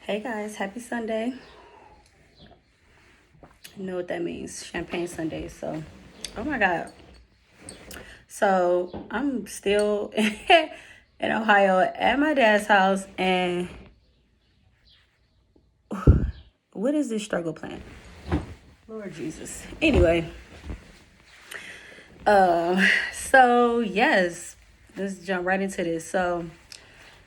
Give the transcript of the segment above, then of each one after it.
Hey guys, happy Sunday. You know what that means, Champagne Sunday. So, oh my God. So, I'm still in Ohio at my dad's house, and what is this struggle plan? Lord Jesus. Anyway, so yes, let's jump right into this. So,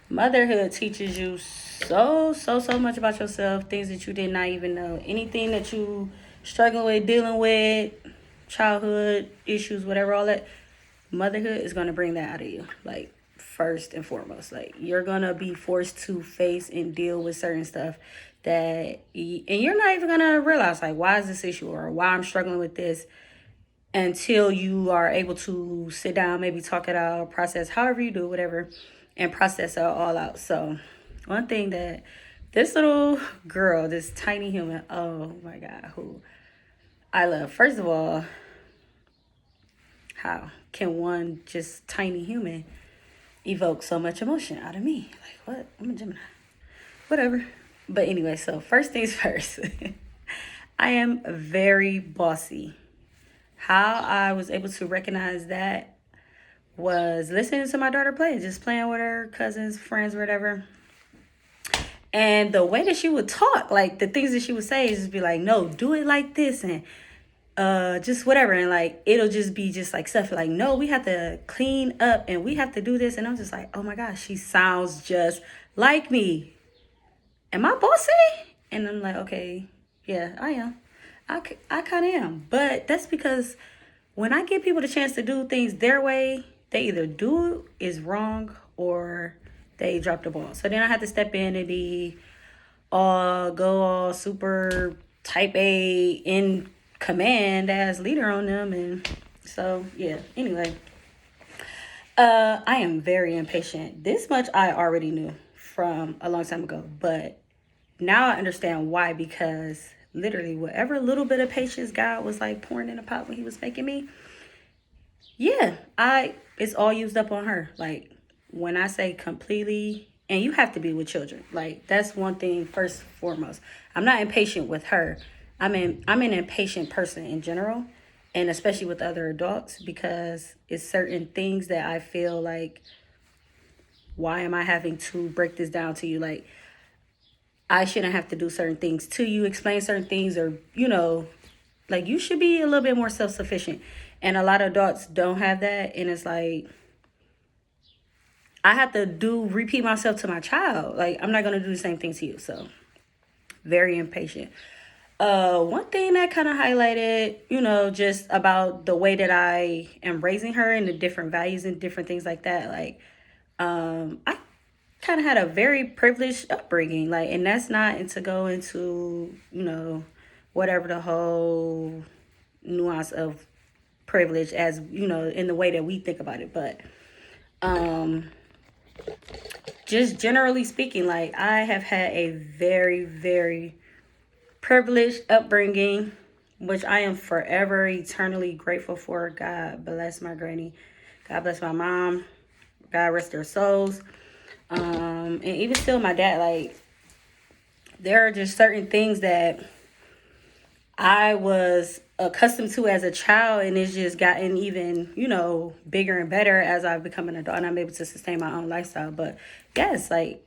motherhood teaches you so much about yourself, things that you did not even know. Anything that you struggling with, dealing with, childhood issues, whatever, all that, motherhood is gonna bring that out of you. Like, first and foremost. Like, you're gonna be forced to face and deal with certain stuff and you're not even gonna realize, like, why is this issue or why I'm struggling with this, until you are able to sit down, maybe talk it out, process however you do, whatever, and process it all out. So, one thing that this little girl, this tiny human, oh my God, who I love. First of all, how can one just tiny human evoke so much emotion out of me? Like, what? I'm a Gemini. Whatever. But anyway, so first things first, I am very bossy. How I was able to recognize that was listening to my daughter play, just playing with her cousins, friends, whatever. And the way that she would talk, like the things that she would say, is just be like, no, do it like this, and just whatever. And like, it'll just be just like stuff like, no, we have to clean up and we have to do this. And I'm just like, oh my gosh, she sounds just like me. Am I bossy? And I'm like, okay, yeah, I am. I kind of am. But that's because when I give people the chance to do things their way, they either do is wrong or they drop the ball. So then I have to step in and be all super type A in command as leader on them. And so, yeah, anyway, I am very impatient. This much I already knew from a long time ago, but now I understand why, because literally whatever little bit of patience God was like pouring in a pot when he was making me, yeah, it's all used up on her. Like, when I say completely, and you have to be with children. Like, that's one thing first and foremost. I'm not impatient with her. I'm an impatient person in general, and especially with other adults, because it's certain things that I feel like, why am I having to break this down to you? Like, I shouldn't have to do certain things to you, explain certain things, or, like, you should be a little bit more self-sufficient. And a lot of adults don't have that. And it's like, I have to repeat myself to my child. Like, I'm not going to do the same thing to you. So, very impatient. One thing that kind of highlighted, just about the way that I am raising her and the different values and different things like that. Like, I kind of had a very privileged upbringing, like, and that's not to go into, whatever the whole nuance of privilege, as in the way that we think about it. But just generally speaking, like, I have had a very privileged upbringing, which I am forever eternally grateful for. God bless my granny, God bless my mom, God rest their souls. And even still, my dad, like, there are just certain things that I was accustomed to as a child, and it's just gotten even, bigger and better as I've become an adult and I'm able to sustain my own lifestyle. But yes, like,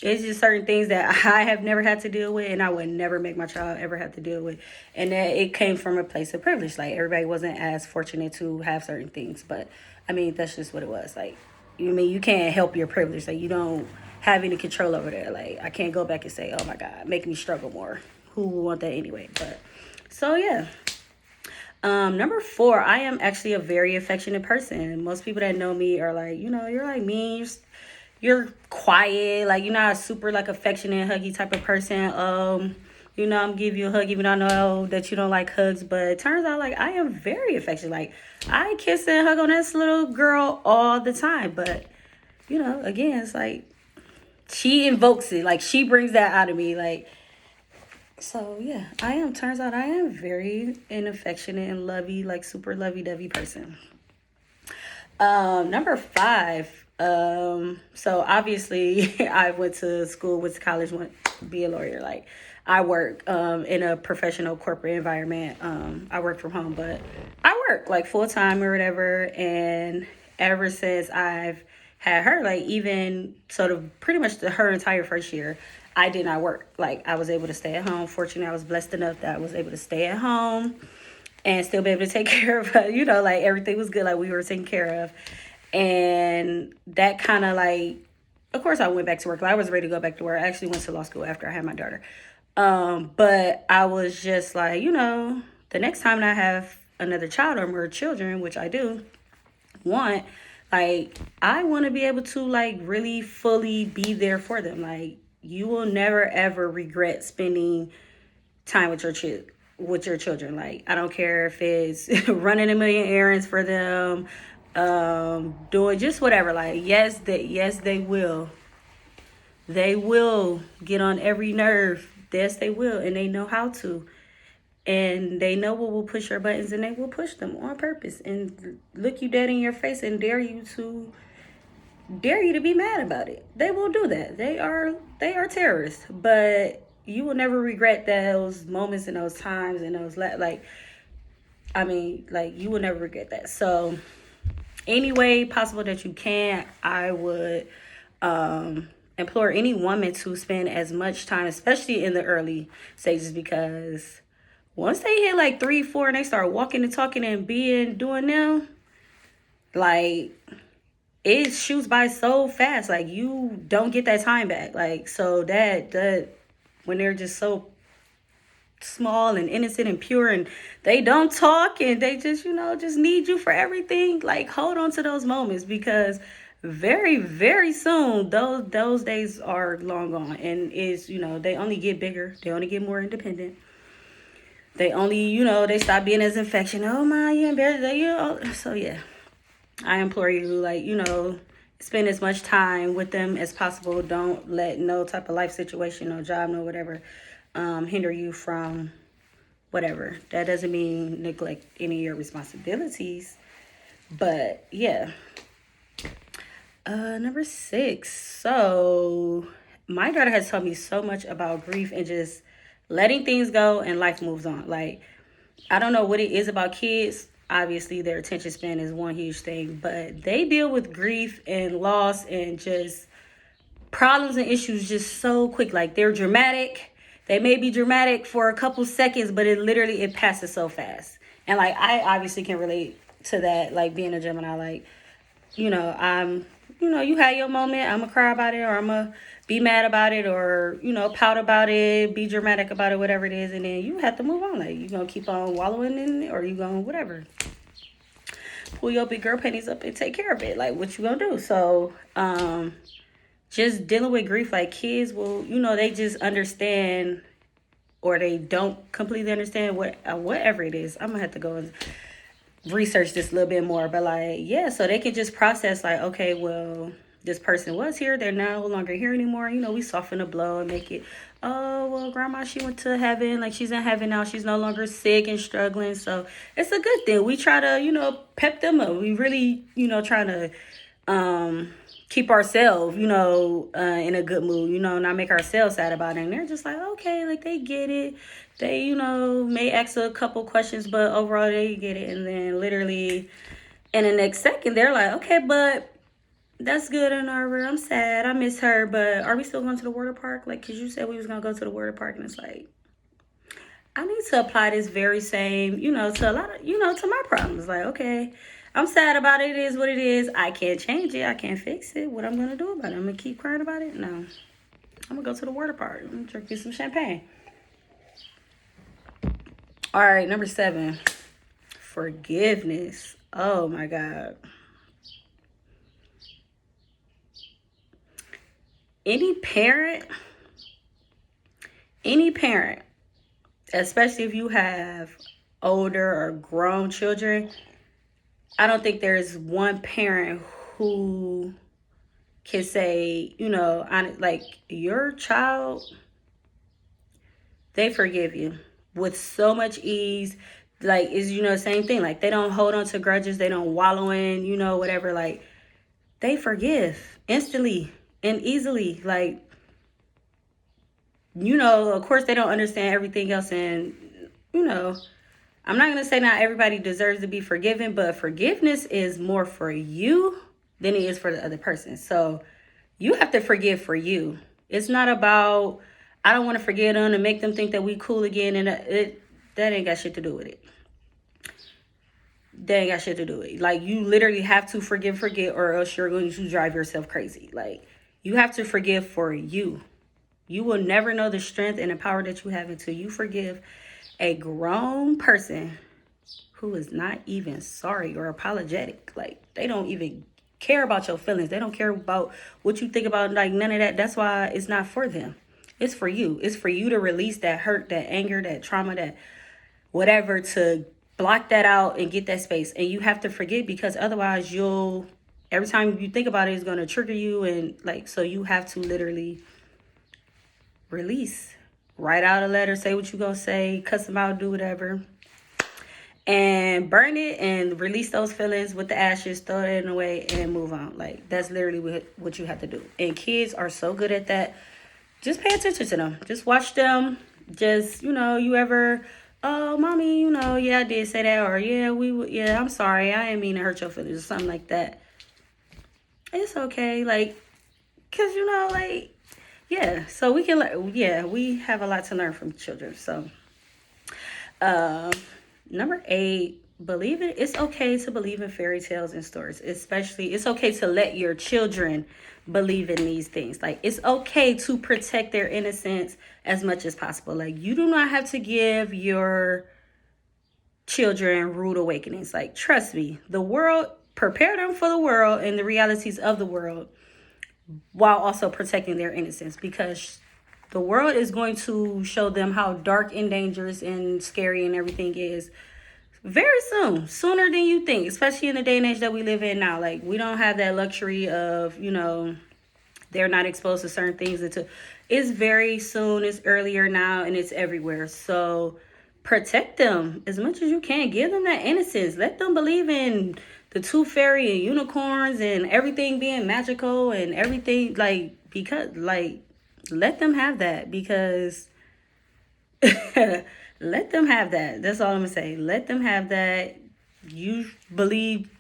it's just certain things that I have never had to deal with, and I would never make my child ever have to deal with. And that it came from a place of privilege. Like, everybody wasn't as fortunate to have certain things. But, I mean, that's just what it was. Like, you can't help your privilege. Like, you don't have any control over that. Like, I can't go back and say, oh, my God, make me struggle more. Who would want that anyway? But, so, yeah. Number 4, I am actually a very affectionate person. Most people that know me are like, you're like me. You're quiet, like, you're not a super, like, affectionate, huggy type of person. I'm give you a hug even though I know that you don't like hugs, but it turns out, like, I am very affectionate. Like, I kiss and hug on this little girl all the time, but, again, it's like, she invokes it, like, she brings that out of me, like, so, yeah, turns out I am very an affectionate and lovey, like, super lovey-dovey person. Number 5, So obviously I went to school, went to college, went to be a lawyer. Like I work in a professional corporate environment. I work from home, but I work like full time or whatever. And ever since I've had her, like even sort of pretty much her entire first year, I did not work. Like I was able to stay at home. Fortunately, I was blessed enough that I was able to stay at home and still be able to take care of her. You know, like everything was good. Like we were taken care of. And that kind of like, of course I went back to work. Like, I was ready to go back to work. I actually went to law school after I had my daughter. But I was just like, the next time I have another child or more children, which I do want, like, I want to be able to like really fully be there for them. Like, you will never ever regret spending time with your children. Like, I don't care if it's running a million errands for them, doing just whatever. Like, yes they will get on every nerve. Yes, they will, and they know how to, and they know what will push your buttons, and they will push them on purpose and look you dead in your face and dare you to be mad about it. They will do that. They are terrorists, but you will never regret those moments and those times and those like, I mean, like, you will never regret that. So any way possible that you can, I would implore any woman to spend as much time, especially in the early stages, because once they hit like 3, 4, and they start walking and talking and doing them, like, it shoots by so fast. Like, you don't get that time back. Like, so that when they're just so small and innocent and pure and they don't talk and they just need you for everything, like, hold on to those moments, because very, very soon those days are long gone. And they only get bigger, they only get more independent, they only they stop being as affectionate. Oh my, you embarrassed. So yeah, I implore you, like, spend as much time with them as possible. Don't let no type of life situation, no job, no whatever, hinder you from whatever. That doesn't mean neglect any of your responsibilities, but yeah. Number 6. So my daughter has taught me so much about grief and just letting things go and life moves on. Like, I don't know what it is about kids. Obviously, their attention span is one huge thing, but they deal with grief and loss and just problems and issues just so quick. Like, they're dramatic. They may be dramatic for a couple seconds, but it passes so fast. And like, I obviously can relate to that. Like, being a Gemini, like, you had your moment. I'm gonna cry about it, or I'm gonna be mad about it, or pout about it, be dramatic about it, whatever it is, and then you have to move on. Like, you gonna keep on wallowing in it, or you gonna whatever, pull your big girl panties up and take care of it. Like, what you gonna do? So, just dealing with grief, like, kids will, they just understand, or they don't completely understand whatever it is. I'm gonna have to go and research this a little bit more, but like, yeah, so they can just process, like, okay, well, this person was here, they're no longer here anymore. We soften the blow and make it, oh, well, grandma, she went to heaven, like, she's in heaven now, she's no longer sick and struggling. So it's a good thing. We try to pep them up. We really trying to keep ourselves in a good mood, not make ourselves sad about it. And they're just like, okay, like, they get it. They may ask a couple questions, but overall they get it. And then literally in the next second they're like, okay, but that's good and over, I'm sad, I miss her, but are we still going to the water park? Like, because you said we was gonna go to the water park. And it's like, I need to apply this very same to a lot of to my problems. Like, okay, I'm sad about it. It is what it is. I can't change it. I can't fix it. What I'm going to do about it? I'm going to keep crying about it? No. I'm going to go to the water park. I'm going to drink me some champagne. All right, number 7. Forgiveness. Oh, my God. Any parent, especially if you have older or grown children, I don't think there's one parent who can say, like, your child, they forgive you with so much ease. Like, is same thing. Like, they don't hold on to grudges. They don't wallow in, whatever. Like, they forgive instantly and easily. Like, of course they don't understand everything else. And, I'm not going to say not everybody deserves to be forgiven, but forgiveness is more for you than it is for the other person. So you have to forgive for you. It's not about, I don't want to forgive them and make them think that we cool again. And that ain't got shit to do with it. That ain't got shit to do with it. Like, you literally have to forget, or else you're going to drive yourself crazy. Like, you have to forgive for you. You will never know the strength and the power that you have until you forgive a grown person who is not even sorry or apologetic. Like, they don't even care about your feelings. They don't care about what you think about, like, none of that. That's why it's not for them. It's for you. It's for you to release that hurt, that anger, that trauma, that whatever, to block that out and get that space. And you have to forget, because otherwise every time you think about it, it's going to trigger you. And like, so you have to literally release, write out a letter, say what you're going to say, cuss them out, do whatever, and burn it and release those feelings with the ashes, throw it away and move on. Like, that's literally what you have to do. And kids are so good at that. Just pay attention to them. Just watch them. Just, you ever, oh, mommy, yeah, I did say that, or yeah, I'm sorry, I didn't mean to hurt your feelings, or something like that. It's okay. Like, because, like, yeah, so we can learn. Yeah, we have a lot to learn from children. So, number 8, it's okay to believe in fairy tales and stories. Especially, it's okay to let your children believe in these things. Like, it's okay to protect their innocence as much as possible. Like, you do not have to give your children rude awakenings. Like, trust me, prepare them for the world and the realities of the world, while also protecting their innocence, because the world is going to show them how dark and dangerous and scary and everything is very soon, sooner than you think, especially in the day and age that we live in now. Like, we don't have that luxury of, they're not exposed to certain things until it's very soon. It's earlier now, and it's everywhere. So protect them as much as you can. Give them that innocence. Let them believe in the tooth fairy and unicorns and everything being magical and everything, like, because, like, let them have that, because let them have that. That's all I'm gonna say. Let them have that. You believe,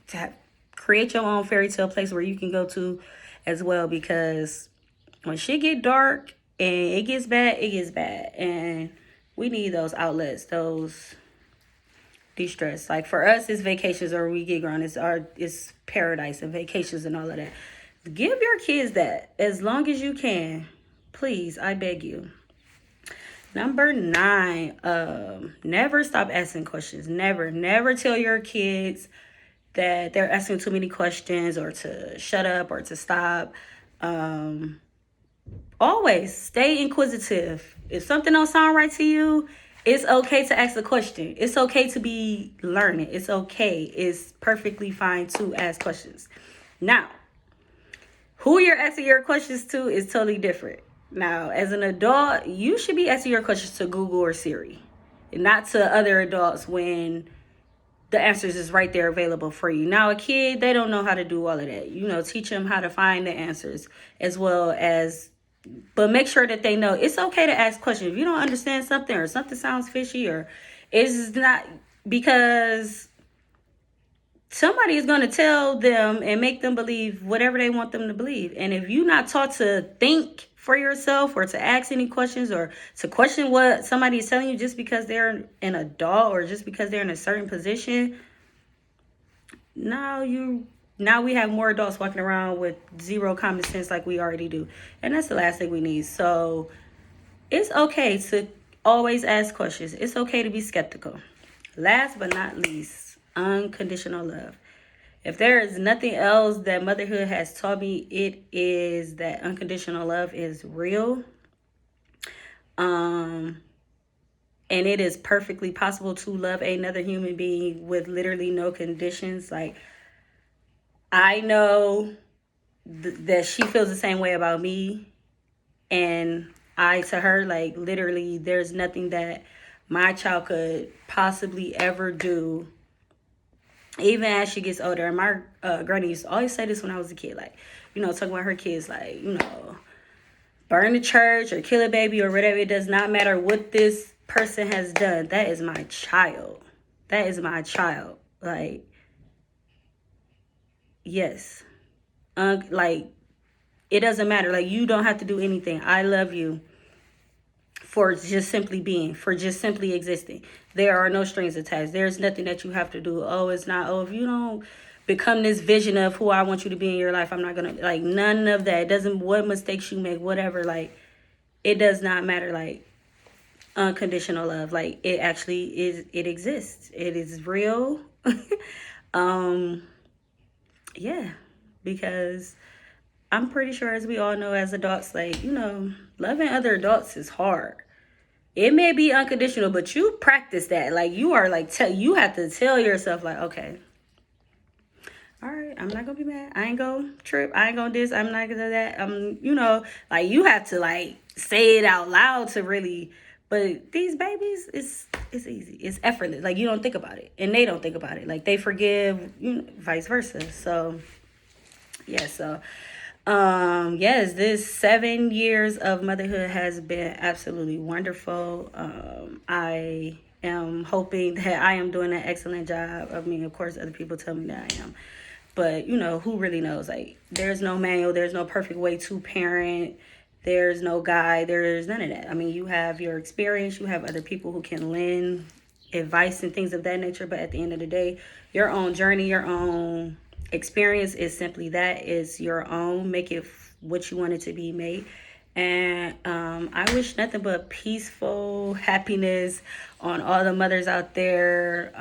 create your own fairy tale place where you can go to as well, because when shit get dark and it gets bad, and we need those outlets, those de-stress. Like, for us, it's vacations, or we get grown. It's paradise and vacations and all of that. Give your kids that as long as you can. Please, I beg you. Number 9, never stop asking questions. Never tell your kids that they're asking too many questions, or to shut up, or to stop. Always stay inquisitive. If something don't sound right to you, it's okay to ask a question. It's okay to be learning. It's okay. It's perfectly fine to ask questions. Now, who you're asking your questions to is totally different. Now, as an adult, you should be asking your questions to Google or Siri, and not to other adults when the answers is right there available for you. Now, a kid, they don't know how to do all of that. Teach them how to find the answers, as well as, but make sure that they know it's okay to ask questions. If you don't understand something, or something sounds fishy, or it's not, because somebody is going to tell them and make them believe whatever they want them to believe. And if you're not taught to think for yourself, or to ask any questions, or to question what somebody is telling you just because they're an adult, or just because they're in a certain position, now we have more adults walking around with zero common sense, like we already do. And that's the last thing we need. So it's okay to always ask questions. It's okay to be skeptical. Last but not least, unconditional love. If there is nothing else that motherhood has taught me, it is that unconditional love is real. And it is perfectly possible to love another human being with literally no conditions. Like, I know that she feels the same way about me, and I to her. Like, literally, there's nothing that my child could possibly ever do Even as she gets older. And my granny used to always say this when I was a kid, like, talking about her kids, like, burn the church or kill a baby or whatever. It does not matter what this person has done. That is my child. That is my child. Like, yes. Like, it doesn't matter. Like, you don't have to do anything. I love you for just simply being, for just simply existing. There are no strings attached. There's nothing that you have to do. Oh, it's not, oh, if you don't become this vision of who I want you to be in your life, I'm not going to, like, none of that. It doesn't, what mistakes you make, whatever, like, it does not matter. Like, unconditional love, like, it actually is, it exists. It is real. Yeah, because I'm pretty sure, as we all know, as adults, like, loving other adults is hard. It may be unconditional, but you practice that. Like, you are like, you have to tell yourself, like, okay, all right, I'm not gonna be mad. I ain't gonna trip. I ain't gonna this. I'm not gonna do that. Like, you have to, like, say it out loud to really. But these babies, it's easy. It's effortless. Like, you don't think about it, and they don't think about it. Like, they forgive, vice versa. So, yeah. So, yes, this 7 years of motherhood has been absolutely wonderful. I am hoping that I am doing an excellent job. I mean, of course, other people tell me that I am. But, who really knows? Like, there's no manual. There's no perfect way to parent. There's no guide. There's none of that. I mean, you have your experience. You have other people who can lend advice and things of that nature. But at the end of the day, your own journey, your own experience is simply that. Is your own. Make it what you want it to be made. And I wish nothing but peaceful happiness on all the mothers out there.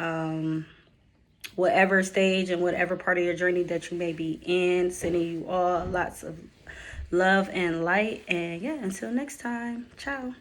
Whatever stage and whatever part of your journey that you may be in. Sending you all lots of love and light. And yeah, until next time. Ciao.